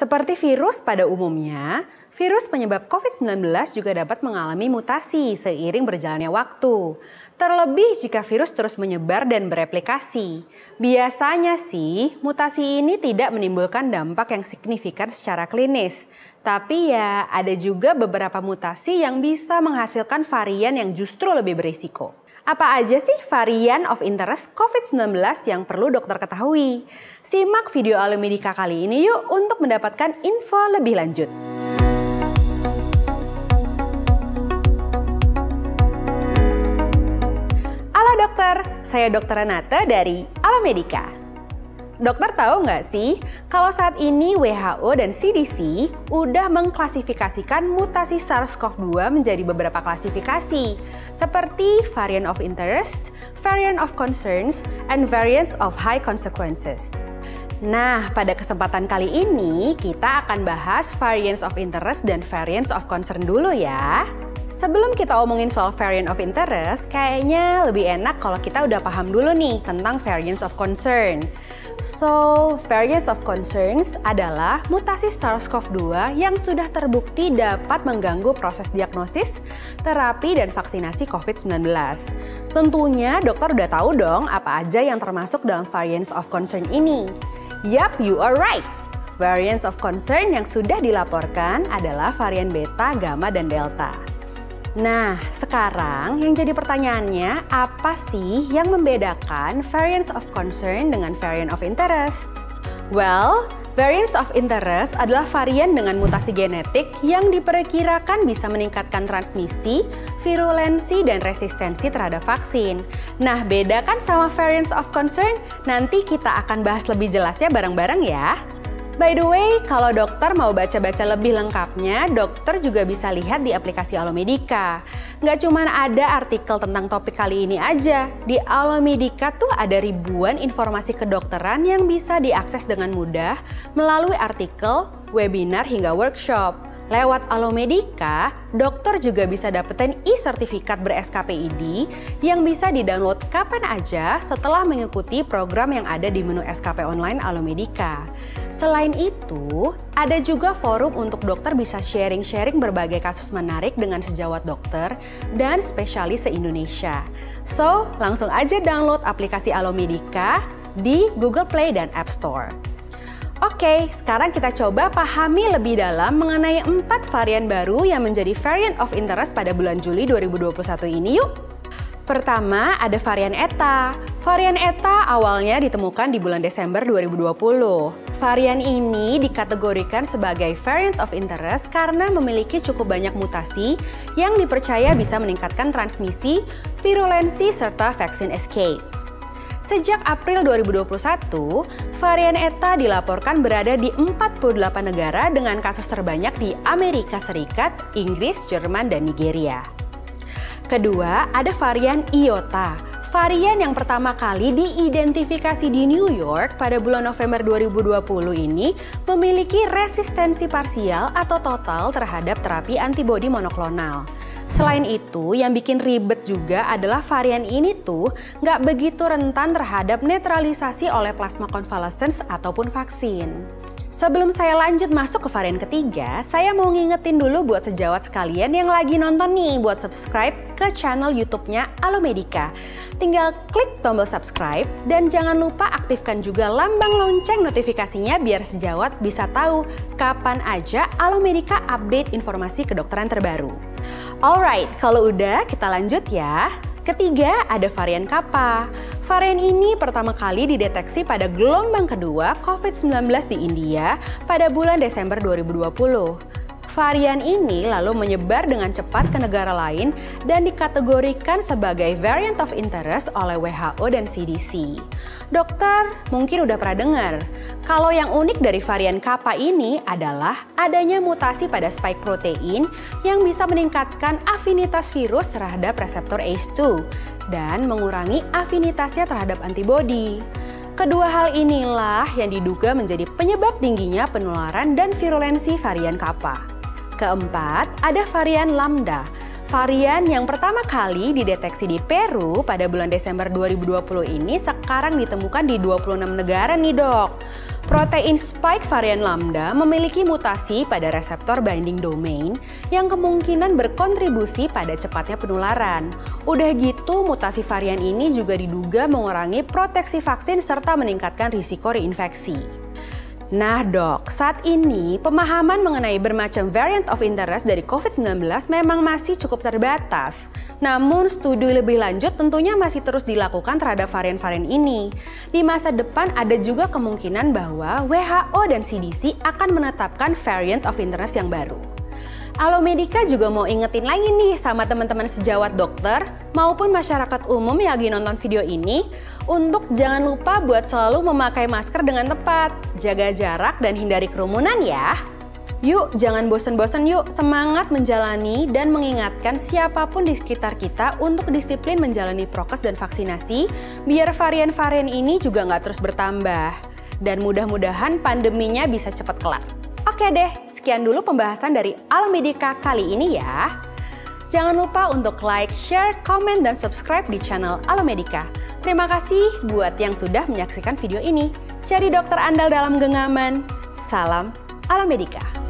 Seperti virus pada umumnya, virus penyebab COVID-19 juga dapat mengalami mutasi seiring berjalannya waktu. Terlebih jika virus terus menyebar dan bereplikasi. Biasanya sih, mutasi ini tidak menimbulkan dampak yang signifikan secara klinis. Tapi ya, ada juga beberapa mutasi yang bisa menghasilkan varian yang justru lebih berisiko. Apa aja sih varian of interest COVID-19 yang perlu dokter ketahui? Simak video Alomedica kali ini yuk untuk mendapatkan info lebih lanjut. Halo dokter, saya Dr. Renata dari Alomedica. Dokter tahu nggak sih kalau saat ini WHO dan CDC udah mengklasifikasikan mutasi SARS-CoV-2 menjadi beberapa klasifikasi seperti variant of interest, variant of concerns, and variants of high consequences. Nah, pada kesempatan kali ini kita akan bahas variants of interest dan variants of concern dulu ya. Sebelum kita omongin soal variant of interest, kayaknya lebih enak kalau kita udah paham dulu nih tentang variants of concern. So, variants of concerns adalah mutasi SARS-CoV-2 yang sudah terbukti dapat mengganggu proses diagnosis, terapi, dan vaksinasi COVID-19. Tentunya dokter udah tahu dong apa aja yang termasuk dalam variants of concern ini. Yup, you are right! Variants of concern yang sudah dilaporkan adalah varian beta, gamma, dan delta. Nah, sekarang yang jadi pertanyaannya, apa sih yang membedakan variants of concern dengan variant of interest? Well, variants of interest adalah varian dengan mutasi genetik yang diperkirakan bisa meningkatkan transmisi, virulensi, dan resistensi terhadap vaksin. Nah, bedakan sama variants of concern, nanti kita akan bahas lebih jelasnya bareng-bareng ya. By the way, kalau dokter mau baca-baca lebih lengkapnya, dokter juga bisa lihat di aplikasi Alomedica. Nggak cuma ada artikel tentang topik kali ini aja, di Alomedica tuh ada ribuan informasi kedokteran yang bisa diakses dengan mudah melalui artikel, webinar, hingga workshop. Lewat Alomedica, dokter juga bisa dapetin e-sertifikat ber-SKPID yang bisa di-download kapan aja setelah mengikuti program yang ada di menu SKP online Alomedica. Selain itu, ada juga forum untuk dokter bisa sharing-sharing berbagai kasus menarik dengan sejawat dokter dan spesialis se-Indonesia. So, langsung aja download aplikasi Alomedica di Google Play dan App Store. Oke, sekarang kita coba pahami lebih dalam mengenai 4 varian baru yang menjadi variant of interest pada bulan Juli 2021 ini yuk. Pertama, ada varian Eta. Varian Eta awalnya ditemukan di bulan Desember 2020. Varian ini dikategorikan sebagai variant of interest karena memiliki cukup banyak mutasi yang dipercaya bisa meningkatkan transmisi, virulensi, serta vaksin escape. Sejak April 2021, varian Eta dilaporkan berada di 48 negara dengan kasus terbanyak di Amerika Serikat, Inggris, Jerman, dan Nigeria. Kedua, ada varian Iota. Varian yang pertama kali diidentifikasi di New York pada bulan November 2020 ini memiliki resistensi parsial atau total terhadap terapi antibodi monoklonal. Selain itu, yang bikin ribet juga adalah varian ini tuh nggak begitu rentan terhadap netralisasi oleh plasma convalescence ataupun vaksin. Sebelum saya lanjut masuk ke varian ketiga, saya mau ngingetin dulu buat sejawat sekalian yang lagi nonton nih buat subscribe ke channel YouTube-nya Alomedica. Tinggal klik tombol subscribe dan jangan lupa aktifkan juga lambang lonceng notifikasinya biar sejawat bisa tahu kapan aja Alomedica update informasi kedokteran terbaru. Alright, kalau udah kita lanjut ya. Ketiga, ada varian Kappa. Varian ini pertama kali dideteksi pada gelombang kedua COVID-19 di India pada bulan Desember 2020. Varian ini lalu menyebar dengan cepat ke negara lain dan dikategorikan sebagai variant of interest oleh WHO dan CDC. Dokter mungkin udah pernah dengar, kalau yang unik dari varian Kappa ini adalah adanya mutasi pada spike protein yang bisa meningkatkan afinitas virus terhadap reseptor ACE2 dan mengurangi afinitasnya terhadap antibodi. Kedua hal inilah yang diduga menjadi penyebab tingginya penularan dan virulensi varian Kappa. Keempat, ada varian Lambda. Varian yang pertama kali dideteksi di Peru pada bulan Desember 2020 ini sekarang ditemukan di 26 negara nih dok. Protein spike varian Lambda memiliki mutasi pada reseptor binding domain yang kemungkinan berkontribusi pada cepatnya penularan. Udah gitu, mutasi varian ini juga diduga mengurangi proteksi vaksin serta meningkatkan risiko reinfeksi. Nah dok, saat ini pemahaman mengenai bermacam variant of interest dari COVID-19 memang masih cukup terbatas. Namun studi lebih lanjut tentunya masih terus dilakukan terhadap varian-varian ini. Di masa depan ada juga kemungkinan bahwa WHO dan CDC akan menetapkan variant of interest yang baru. Alomedica juga mau ingetin lagi nih sama teman-teman sejawat dokter maupun masyarakat umum yang lagi nonton video ini untuk jangan lupa buat selalu memakai masker dengan tepat, jaga jarak dan hindari kerumunan ya. Yuk jangan bosen-bosen yuk, semangat menjalani dan mengingatkan siapapun di sekitar kita untuk disiplin menjalani prokes dan vaksinasi biar varian-varian ini juga nggak terus bertambah. Dan mudah-mudahan pandeminya bisa cepat kelar. Oke deh, sekian dulu pembahasan dari Alomedica kali ini ya. Jangan lupa untuk like, share, komen, dan subscribe di channel Alomedica. Terima kasih buat yang sudah menyaksikan video ini. Cari dokter andal dalam genggaman. Salam Alomedica.